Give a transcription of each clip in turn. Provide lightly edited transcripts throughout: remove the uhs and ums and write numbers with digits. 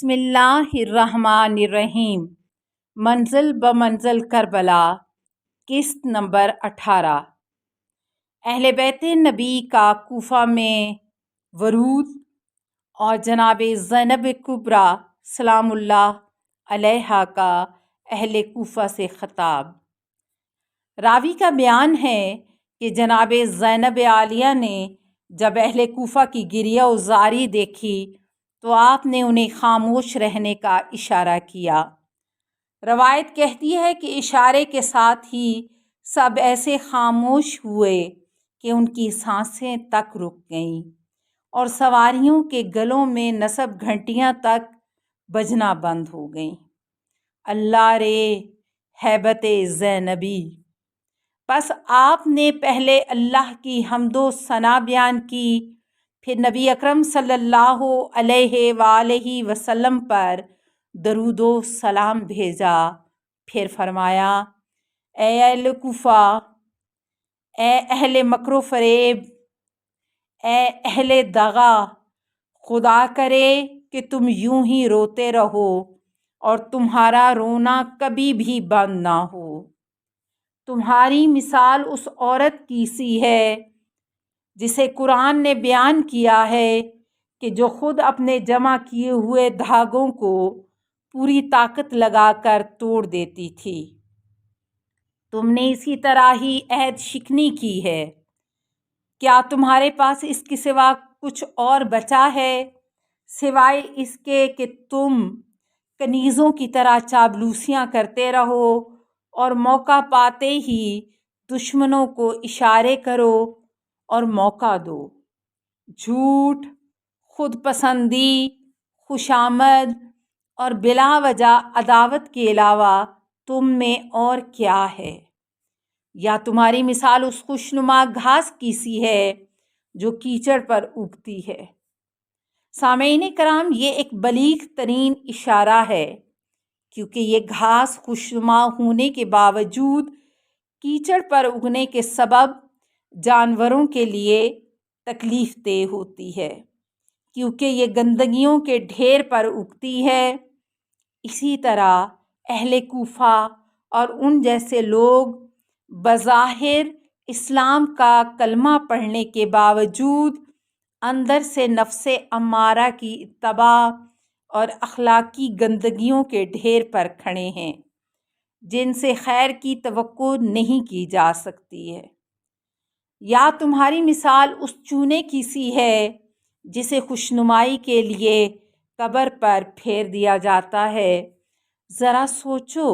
بسم اللہ الرحمن الرحیم۔ منزل بمنزل کربلا، قسط نمبر 18۔ اہل بیت نبی کا کوفہ میں ورود اور جناب زینب کبریٰ سلام اللہ علیہا کا اہل کوفہ سے خطاب۔ راوی کا بیان ہے کہ جناب زینب عالیہ نے جب اہل کوفہ کی گریہ و زاری دیکھی تو آپ نے انہیں خاموش رہنے کا اشارہ کیا۔ روایت کہتی ہے کہ اشارے کے ساتھ ہی سب ایسے خاموش ہوئے کہ ان کی سانسیں تک رک گئیں اور سواریوں کے گلوں میں نصب گھنٹیاں تک بجنا بند ہو گئیں۔ اللہ رے ہیبت زینبی! پس آپ نے پہلے اللہ کی حمد و ثنا بیان کی، پھر نبی اکرم صلی اللہ علیہ وآلہ وسلم پر درود و سلام بھیجا، پھر فرمایا: اے اہل کوفہ، اے اہل مکر و فریب، اے اہل دغا، خدا کرے کہ تم یوں ہی روتے رہو اور تمہارا رونا کبھی بھی بند نہ ہو۔ تمہاری مثال اس عورت کی سی ہے جسے قرآن نے بیان کیا ہے کہ جو خود اپنے جمع کیے ہوئے دھاگوں کو پوری طاقت لگا کر توڑ دیتی تھی۔ تم نے اسی طرح ہی عہد شکنی کی ہے۔ کیا تمہارے پاس اس کے سوا کچھ اور بچا ہے سوائے اس کے کہ تم کنیزوں کی طرح چاپلوسیاں کرتے رہو اور موقع پاتے ہی دشمنوں کو اشارے کرو اور موقع دو؟ جھوٹ، خود پسندی، خوشامد اور بلا وجہ عداوت کے علاوہ تم میں اور کیا ہے؟ یا تمہاری مثال اس خوشنما گھاس کی سی ہے جو کیچڑ پر اگتی ہے؟ سامعین کرام، یہ ایک بلیغ ترین اشارہ ہے کیونکہ یہ گھاس خوشنما ہونے کے باوجود کیچڑ پر اگنے کے سبب جانوروں کے لیے تکلیف دہ ہوتی ہے، کیونکہ یہ گندگیوں کے ڈھیر پر اگتی ہے۔ اسی طرح اہل کوفہ اور ان جیسے لوگ بظاہر اسلام کا کلمہ پڑھنے کے باوجود اندر سے نفس امارہ کی اتباع اور اخلاقی گندگیوں کے ڈھیر پر کھڑے ہیں جن سے خیر کی توقع نہیں کی جا سکتی ہے۔ یا تمہاری مثال اس چونے کی سی ہے جسے خوشنمائی کے لیے قبر پر پھیر دیا جاتا ہے۔ ذرا سوچو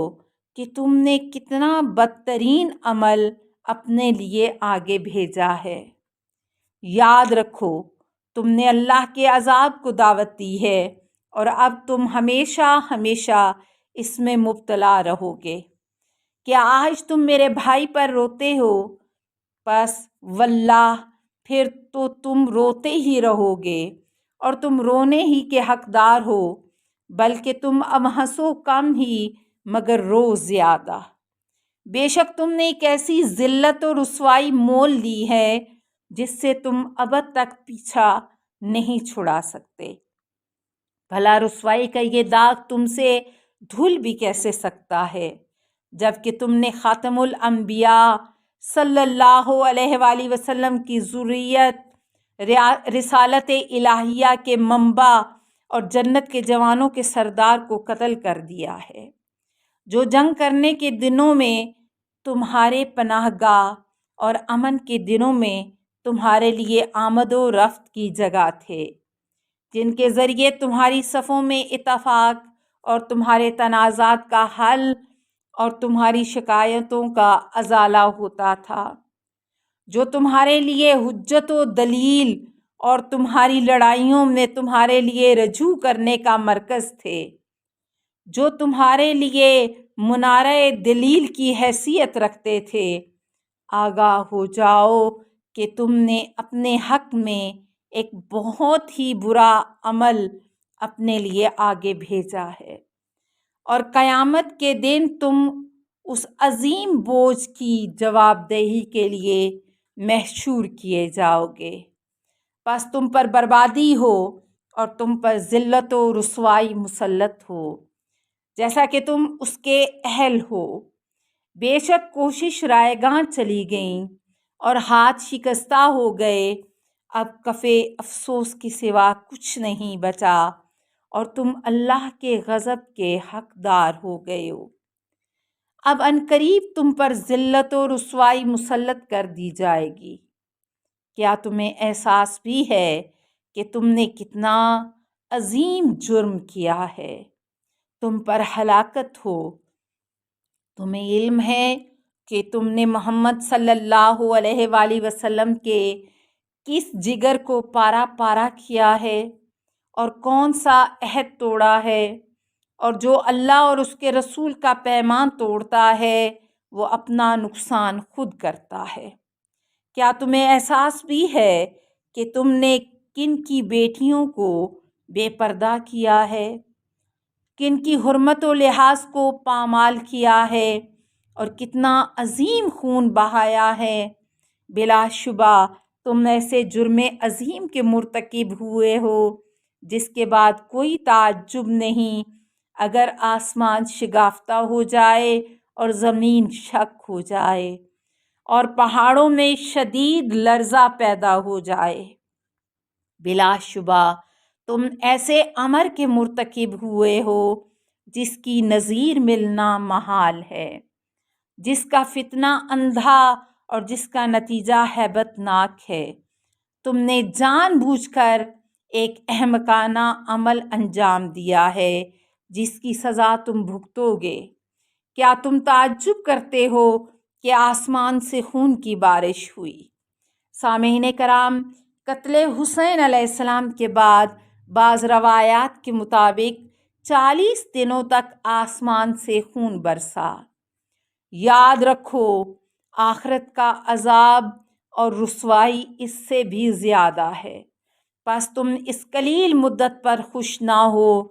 کہ تم نے کتنا بدترین عمل اپنے لیے آگے بھیجا ہے۔ یاد رکھو، تم نے اللہ کے عذاب کو دعوت دی ہے اور اب تم ہمیشہ ہمیشہ اس میں مبتلا رہو گے۔ کیا آج تم میرے بھائی پر روتے ہو؟ پس واللہ پھر تو تم روتے ہی رہو گے اور تم رونے ہی کے حقدار ہو، بلکہ تم اب ہنسو کم ہی مگر رو زیادہ۔ بے شک تم نے ایک ایسی ذلت و رسوائی مول لی ہے جس سے تم ابد تک پیچھا نہیں چھڑا سکتے۔ بھلا رسوائی کا یہ داغ تم سے دھل بھی کیسے سکتا ہے جبکہ تم نے خاتم الانبیاء صلی اللہ علیہ وآلہ وسلم کی ذریت، رسالت الہیہ کے منبع اور جنت کے جوانوں کے سردار کو قتل کر دیا ہے، جو جنگ کرنے کے دنوں میں تمہارے پناہ گاہ اور امن کے دنوں میں تمہارے لیے آمد و رفت کی جگہ تھے، جن کے ذریعے تمہاری صفوں میں اتفاق اور تمہارے تنازعات کا حل اور تمہاری شکایتوں کا ازالہ ہوتا تھا، جو تمہارے لیے حجت و دلیل اور تمہاری لڑائیوں میں تمہارے لیے رجوع کرنے کا مرکز تھے، جو تمہارے لیے منارہ دلیل کی حیثیت رکھتے تھے۔ آگاہ ہو جاؤ کہ تم نے اپنے حق میں ایک بہت ہی برا عمل اپنے لیے آگے بھیجا ہے اور قیامت کے دن تم اس عظیم بوجھ کی جواب دہی کے لیے محشور کیے جاؤ گے۔ پس تم پر بربادی ہو اور تم پر ذلت و رسوائی مسلط ہو جیسا کہ تم اس کے اہل ہو۔ بے شک کوشش رائے گاں چلی گئیں اور ہاتھ شکستہ ہو گئے، اب کفِ افسوس کے سوا کچھ نہیں بچا اور تم اللہ کے غضب کے حقدار ہو گئے ہو۔ اب عنقریب تم پر ذلت و رسوائی مسلط کر دی جائے گی۔ کیا تمہیں احساس بھی ہے کہ تم نے کتنا عظیم جرم کیا ہے؟ تم پر ہلاکت ہو۔ تمہیں علم ہے کہ تم نے محمد صلی اللہ علیہ وآلہ وسلم کے کس جگر کو پارا پارا کیا ہے اور کون سا عہد توڑا ہے، اور جو اللہ اور اس کے رسول کا پیمان توڑتا ہے وہ اپنا نقصان خود کرتا ہے۔ کیا تمہیں احساس بھی ہے کہ تم نے کن کی بیٹیوں کو بے پردہ کیا ہے، کن کی حرمت و لحاظ کو پامال کیا ہے اور کتنا عظیم خون بہایا ہے؟ بلا شبہ تم ایسے جرم عظیم کے مرتکب ہوئے ہو جس کے بعد کوئی تعجب نہیں اگر آسمان شگافتہ ہو جائے اور زمین شک ہو جائے اور پہاڑوں میں شدید لرزہ پیدا ہو جائے۔ بلا شبہ تم ایسے امر کے مرتکب ہوئے ہو جس کی نظیر ملنا محال ہے، جس کا فتنہ اندھا اور جس کا نتیجہ ہیبت ناک ہے۔ تم نے جان بوجھ کر ایک احمقانہ عمل انجام دیا ہے جس کی سزا تم بھگتو گے۔ کیا تم تعجب کرتے ہو کہ آسمان سے خون کی بارش ہوئی؟ سامعین کرام، قتل حسین علیہ السلام کے بعد بعض روایات کے مطابق 40 دنوں تک آسمان سے خون برسا۔ یاد رکھو، آخرت کا عذاب اور رسوائی اس سے بھی زیادہ ہے۔ بس تم اس قلیل مدت پر خوش نہ ہو،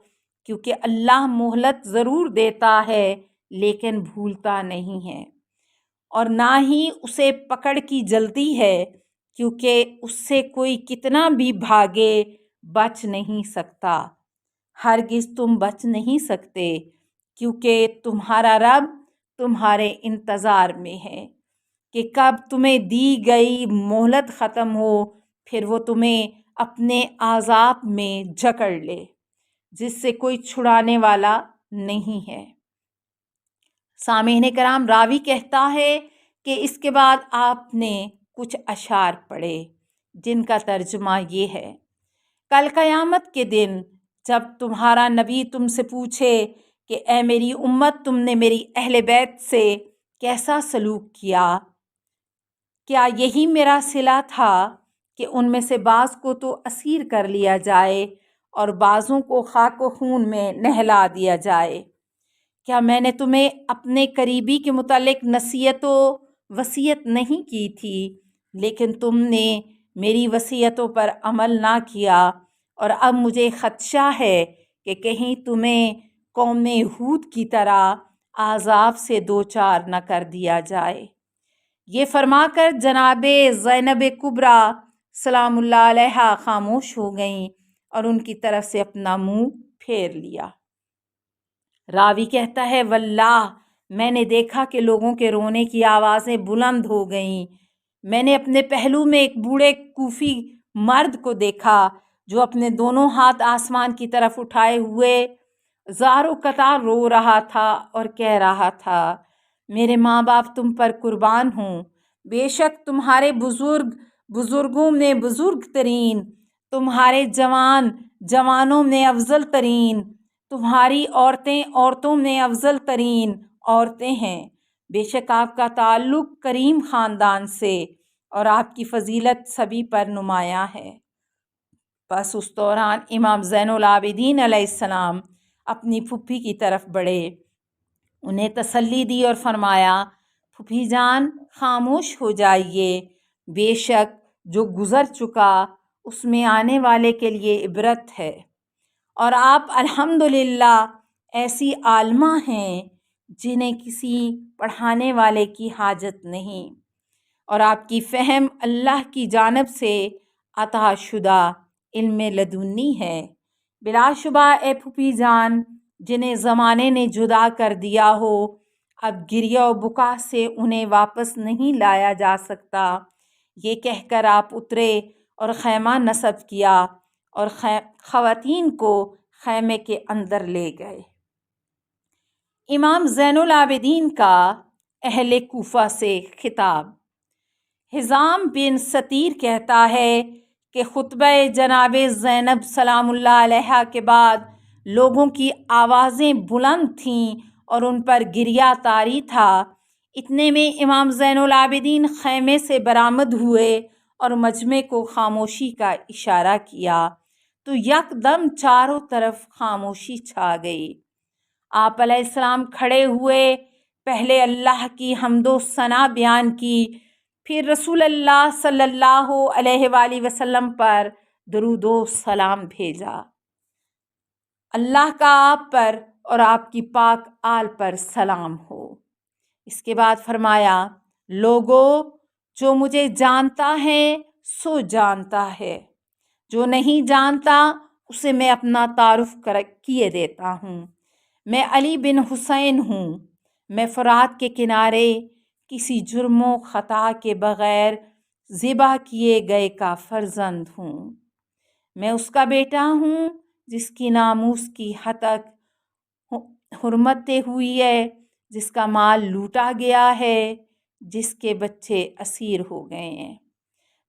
کیونکہ اللہ مہلت ضرور دیتا ہے لیکن بھولتا نہیں ہے، اور نہ ہی اسے پکڑ کی جلدی ہے، کیونکہ اس سے کوئی کتنا بھی بھاگے بچ نہیں سکتا۔ ہرگز تم بچ نہیں سکتے، کیونکہ تمہارا رب تمہارے انتظار میں ہے کہ کب تمہیں دی گئی مہلت ختم ہو، پھر وہ تمہیں اپنے عذاب میں جکڑ لے جس سے کوئی چھڑانے والا نہیں ہے۔ سامعین کرام، راوی کہتا ہے کہ اس کے بعد آپ نے کچھ اشعار پڑھے جن کا ترجمہ یہ ہے: کل قیامت کے دن جب تمہارا نبی تم سے پوچھے کہ اے میری امت، تم نے میری اہل بیت سے کیسا سلوک کیا؟ کیا یہی میرا صلہ تھا کہ ان میں سے بعض کو تو اسیر کر لیا جائے اور بعضوں کو خاک و خون میں نہلا دیا جائے؟ کیا میں نے تمہیں اپنے قریبی کے متعلق نصیحت و وصیت نہیں کی تھی، لیکن تم نے میری وصیتوں پر عمل نہ کیا، اور اب مجھے خدشہ ہے کہ کہیں تمہیں قوم ہود کی طرح عذاب سے دوچار نہ کر دیا جائے۔ یہ فرما کر جناب زینب کبریٰ سلام اللہ علیہا خاموش ہو گئیں اور ان کی طرف سے اپنا منہ پھیر لیا۔ راوی کہتا ہے، واللہ میں نے دیکھا کہ لوگوں کے رونے کی آوازیں بلند ہو گئیں۔ میں نے اپنے پہلو میں ایک بوڑھے کوفی مرد کو دیکھا جو اپنے دونوں ہاتھ آسمان کی طرف اٹھائے ہوئے زار و قطار رو رہا تھا اور کہہ رہا تھا، میرے ماں باپ تم پر قربان ہوں، بے شک تمہارے بزرگوں میں بزرگ ترین، تمہارے جوانوں میں افضل ترین، تمہاری عورتیں عورتوں میں افضل ترین عورتیں ہیں۔ بے شک آپ کا تعلق کریم خاندان سے اور آپ کی فضیلت سبھی پر نمایاں ہے۔ بس اس دوران امام زین العابدین علیہ السلام اپنی پھوپھی کی طرف بڑھے، انہیں تسلی دی اور فرمایا، پھوپھی جان خاموش ہو جائیے، بے شک جو گزر چکا اس میں آنے والے کے لیے عبرت ہے، اور آپ الحمدللہ ایسی عالمہ ہیں جنہیں کسی پڑھانے والے کی حاجت نہیں، اور آپ کی فہم اللہ کی جانب سے عطا شدہ علم لدنی ہے۔ بلا شبہ اے پھوپھی جان، جنہیں زمانے نے جدا کر دیا ہو، اب گریہ و بکا سے انہیں واپس نہیں لایا جا سکتا۔ یہ کہہ کر آپ اترے اور خیمہ نصب کیا اور خواتین کو خیمے کے اندر لے گئے۔ امام زین العابدین کا اہل کوفہ سے خطاب۔ حزام بن ستیر کہتا ہے کہ خطبہ جناب زینب سلام اللہ علیہا کے بعد لوگوں کی آوازیں بلند تھیں اور ان پر گریہ طاری تھا۔ اتنے میں امام زین العابدین خیمے سے برآمد ہوئے اور مجمع کو خاموشی کا اشارہ کیا تو یک دم چاروں طرف خاموشی چھا گئی۔ آپ علیہ السلام کھڑے ہوئے، پہلے اللہ کی حمد و ثنا بیان کی، پھر رسول اللہ صلی اللہ علیہ وآلہ وسلم پر درود و سلام بھیجا۔ اللہ کا آپ پر اور آپ کی پاک آل پر سلام ہو۔ اس کے بعد فرمایا، لوگو جو مجھے جانتا ہے سو جانتا ہے، جو نہیں جانتا اسے میں اپنا تعارف کیے دیتا ہوں۔ میں علی بن حسین ہوں۔ میں فرات کے کنارے کسی جرم و خطا کے بغیر ذبح کیے گئے کا فرزند ہوں۔ میں اس کا بیٹا ہوں جس کی ناموس کی ہتک حرمتیں ہوئی ہے، جس کا مال لوٹا گیا ہے، جس کے بچے اسیر ہو گئے ہیں۔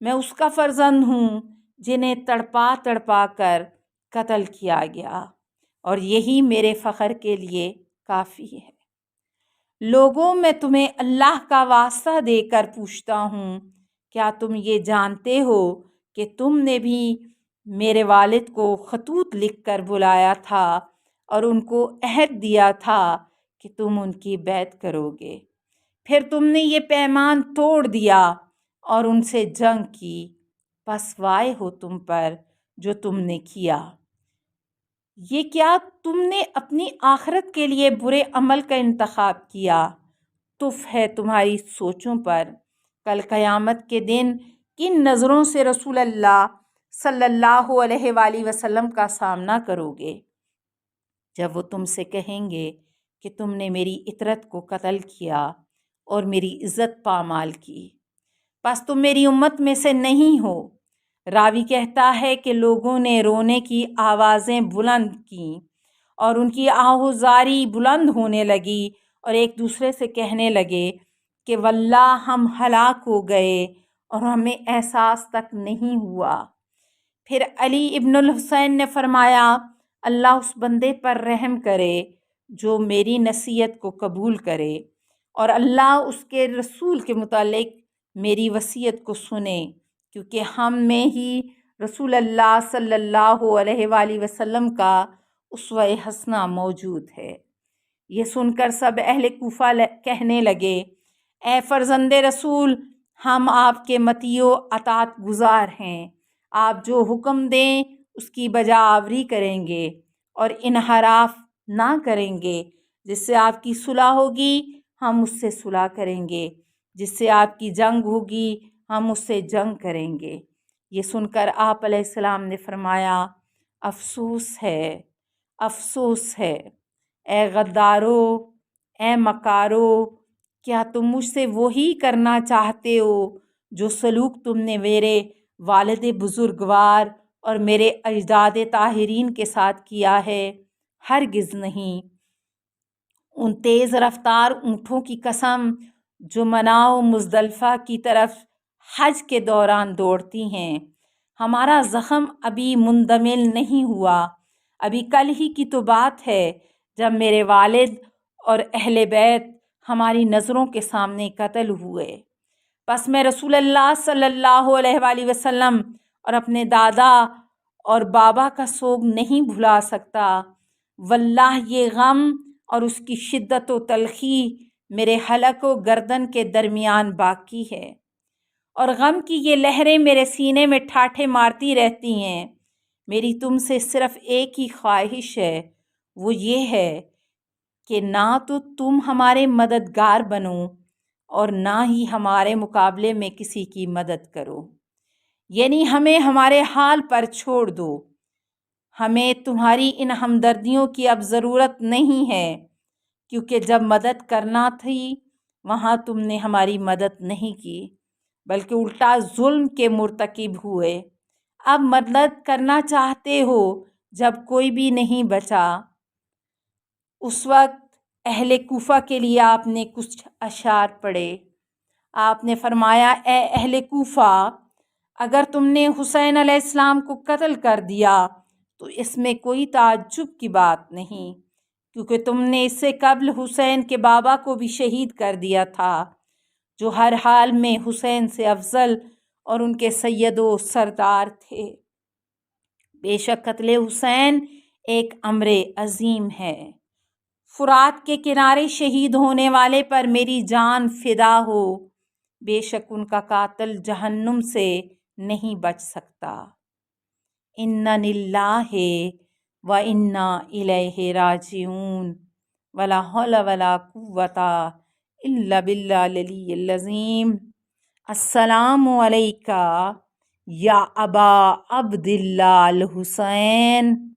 میں اس کا فرزند ہوں جنہیں تڑپا تڑپا کر قتل کیا گیا، اور یہی میرے فخر کے لیے کافی ہے۔ لوگوں، میں تمہیں اللہ کا واسطہ دے کر پوچھتا ہوں، کیا تم یہ جانتے ہو کہ تم نے بھی میرے والد کو خطوط لکھ کر بلایا تھا اور ان کو عہد دیا تھا کہ تم ان کی بیعت کرو گے، پھر تم نے یہ پیمان توڑ دیا اور ان سے جنگ کی، پس وائے ہو تم پر جو تم نے کیا۔ یہ کیا تم نے اپنی آخرت کے لیے برے عمل کا انتخاب کیا؟ تف ہے تمہاری سوچوں پر، کل قیامت کے دن کن نظروں سے رسول اللہ صلی اللہ علیہ وآلہ وسلم کا سامنا کرو گے، جب وہ تم سے کہیں گے کہ تم نے میری اطرت کو قتل کیا اور میری عزت پامال کی، پس تم میری امت میں سے نہیں ہو۔ راوی کہتا ہے کہ لوگوں نے رونے کی آوازیں بلند کیں اور ان کی آہوزاری بلند ہونے لگی اور ایک دوسرے سے کہنے لگے کہ واللہ ہم ہلاک ہو گئے اور ہمیں احساس تک نہیں ہوا۔ پھر علی ابن الحسین نے فرمایا، اللہ اس بندے پر رحم کرے جو میری نصیحت کو قبول کرے، اور اللہ اس کے رسول کے متعلق میری وصیت کو سنے، کیونکہ ہم میں ہی رسول اللہ صلی اللہ علیہ وآلہ وسلم کا اسوہ حسنہ موجود ہے۔ یہ سن کر سب اہل کوفہ کہنے لگے، اے فرزند رسول، ہم آپ کے مطیع و اطاعت گزار ہیں، آپ جو حکم دیں اس کی بجا آوری کریں گے اور انحراف نہ کریں گے۔ جس سے آپ کی صلح ہوگی ہم اس سے صلح کریں گے، جس سے آپ کی جنگ ہوگی ہم اس سے جنگ کریں گے۔ یہ سن کر آپ علیہ السلام نے فرمایا، افسوس ہے، افسوس ہے، اے غدارو، اے مکارو، کیا تم مجھ سے وہی کرنا چاہتے ہو جو سلوک تم نے میرے والد بزرگوار اور میرے اجداد طاہرین کے ساتھ کیا ہے؟ ہرگز نہیں۔ ان تیز رفتار اونٹوں کی قسم جو منی و مزدلفہ کی طرف حج کے دوران دوڑتی ہیں، ہمارا زخم ابھی مندمل نہیں ہوا۔ ابھی کل ہی کی تو بات ہے جب میرے والد اور اہل بیت ہماری نظروں کے سامنے قتل ہوئے۔ پس میں رسول اللہ صلی اللہ علیہ وآلہ وسلم اور اپنے دادا اور بابا کا سوگ نہیں بھلا سکتا۔ واللہ یہ غم اور اس کی شدت و تلخی میرے حلق و گردن کے درمیان باقی ہے، اور غم کی یہ لہریں میرے سینے میں ٹھاٹھے مارتی رہتی ہیں۔ میری تم سے صرف ایک ہی خواہش ہے، وہ یہ ہے کہ نہ تو تم ہمارے مددگار بنو اور نہ ہی ہمارے مقابلے میں کسی کی مدد کرو، یعنی ہمیں ہمارے حال پر چھوڑ دو۔ ہمیں تمہاری ان ہمدردیوں کی اب ضرورت نہیں ہے، کیونکہ جب مدد کرنا تھی وہاں تم نے ہماری مدد نہیں کی، بلکہ الٹا ظلم کے مرتکب ہوئے۔ اب مدد کرنا چاہتے ہو جب کوئی بھی نہیں بچا۔ اس وقت اہل کوفہ کے لیے آپ نے کچھ اشعار پڑھے۔ آپ نے فرمایا، اے اہل کوفہ، اگر تم نے حسین علیہ السلام کو قتل کر دیا تو اس میں کوئی تعجب کی بات نہیں، کیونکہ تم نے اس سے قبل حسین کے بابا کو بھی شہید کر دیا تھا، جو ہر حال میں حسین سے افضل اور ان کے سید و سردار تھے۔ بے شک قتل حسین ایک امر عظیم ہے۔ فرات کے کنارے شہید ہونے والے پر میری جان فدا ہو، بے شک ان کا قاتل جہنم سے نہیں بچ سکتا۔ اِنَّ لِلَّهِ وَإِنَّا إِلَيْهِ راجعون وَلَا حَوْلَ وَلَا قُوَّةَ إِلَّا بِاللَّهِ الْعَلِيِّ الْعَظِيمِ۔ السلام علیکہ یا ابا عبداللہ الحسین۔